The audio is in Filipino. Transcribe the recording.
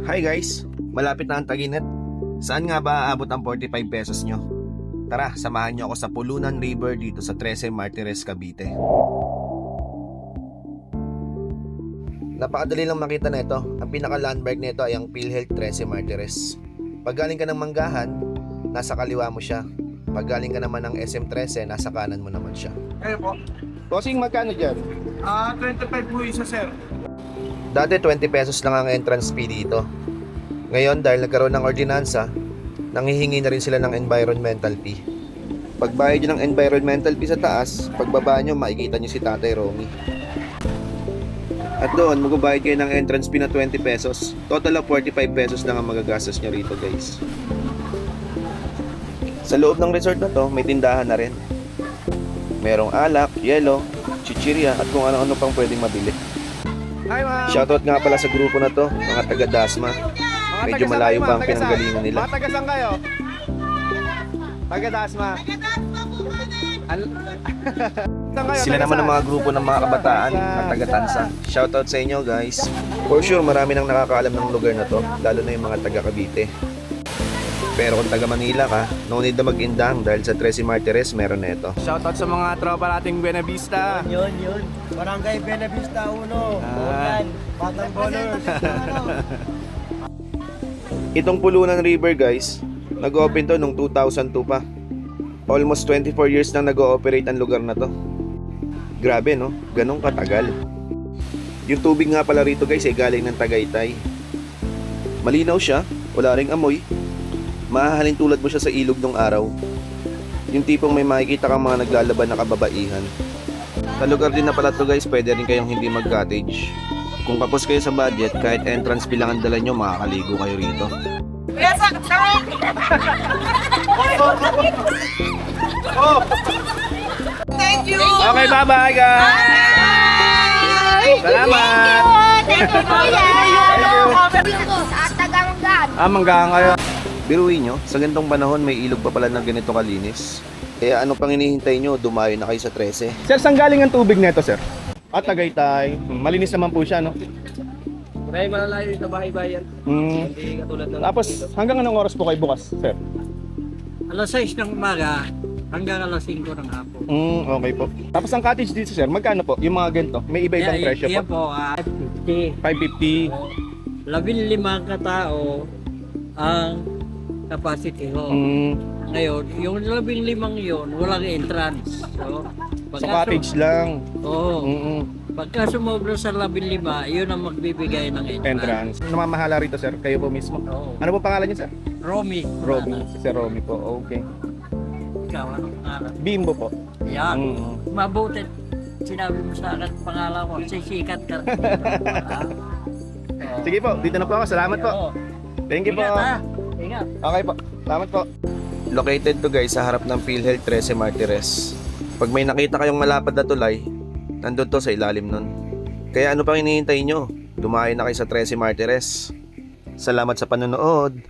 Hi guys, malapit na ang Tag-init. Saan nga ba aabot ang 45 pesos nyo? Tara, samahan nyo ako sa Pulunan River dito sa 13 Martires, Cavite. Napakadali lang makita na ito. Ang pinaka-landmark nito ay ang PhilHealth 13 Martires. Pag galing ka ng Manggahan, nasa kaliwa mo siya. Pag galing ka naman ng SM13, nasa kanan mo naman siya. Kayo po? Bossing, magkano dyan? 25 po isa, sir. Dati 20 pesos lang ang entrance fee dito. Ngayon dahil nagkaroon ng ordinansa, nanghihingi na rin sila ng environmental fee. Pagbayad nyo ng environmental fee sa taas, pagbaba nyo makikita nyo si Tatay Romy. At doon magbabayad kayo ng entrance fee na 20 pesos. Total of 45 pesos lang ang magagastos nyo rito guys. Sa loob ng resort na to, may tindahan na rin. Merong alak, yelo, chichirya at kung ano-ano pang pwedeng mabili. Hi, ma'am. Shoutout nga pala sa grupo na to, mga taga Dasma. Medyo malayo pa ang pinanggalingan nila. Mga taga-saan kayo? Taga-Dasma. Sila naman ang mga grupo ng mga kabataan na taga Tansa. Shoutout sa inyo guys. For sure marami nang nakakaalam ng lugar na to, lalo na yung mga taga Cavite. Pero kung taga Manila ka, no need na mag-indang dahil sa 13 Martires meron na ito. Shoutout sa mga tropa nating Buenavista. Yun. Barangay Buenavista 1. Bulan. Batang Bowlers. Itong Pulunan River guys, nag-open to nung 2002 pa. Almost 24 years nang nag-ooperate ang lugar na to. Grabe no, ganong katagal. Yung tubig nga pala rito guys ay galing ng Tagaytay. Malinaw siya, wala ring amoy. Mahahalin tulad mo siya sa ilog ng araw. Yung tipong may makikita kang mga naglalaban na kababaihan. Sa lugar din na pala to guys, pwede rin kayong hindi mag-cottage. Kung kapos kayo sa budget, kahit entrance fee lang ang dala nyo, makakaligo kayo rito. Thank you! Okay, bye-bye guys! Salamat! Thank you, kuya! At taga-Manggahan. Manggahan kayo. Biruin nyo, sa ganitong panahon may ilog pa pala ng ganito kalinis. Kaya ano pang hinihintay nyo, dumayo na kayo sa 13. Sir, saan galing ang tubig nito, sir? At Tagaytay. Malinis naman po siya, no? May malalayo sa bahay-bayan. Hindi katulad ng... Tapos, hanggang anong oras po kayo bukas, sir? Alas 6 ng umaga hanggang alas 5 ng hapon. Okay po. Tapos ang cottage dito, sir, magkano po? Yung mga ganito, may iba-ibang presyo Yan po. po, 50. 550. 15 katao ang capacity ho. Ngayon, yung 15 yun, walang entrance. So, Sa cottage lang. Oo. Pagka sumobra sa 15, yun ang magbibigay ng Entrance. Namamahala rito, sir. Kayo po mismo. Oo. Ano po pangalan niyo, sir? Romy. Romy. Si Sir Romy po. Okay. Ikaw, anong pangalan? Bimbo po. Yan. Mabuti. Sinabi mo sa akin pangalan ko, sisikat ka. Sige po, dito na po ako. Salamat po. Oo. Thank you po. Ingat ha. Ingat. Okay po. Salamat po. Located to guys sa harap ng PhilHealth 13 Martires. Pag may nakita kayong malapad na tulay, nandun to sa ilalim nun. Kaya ano pang hinihintay nyo? Dumayo na kayo sa 13 Martires. Salamat sa panonood.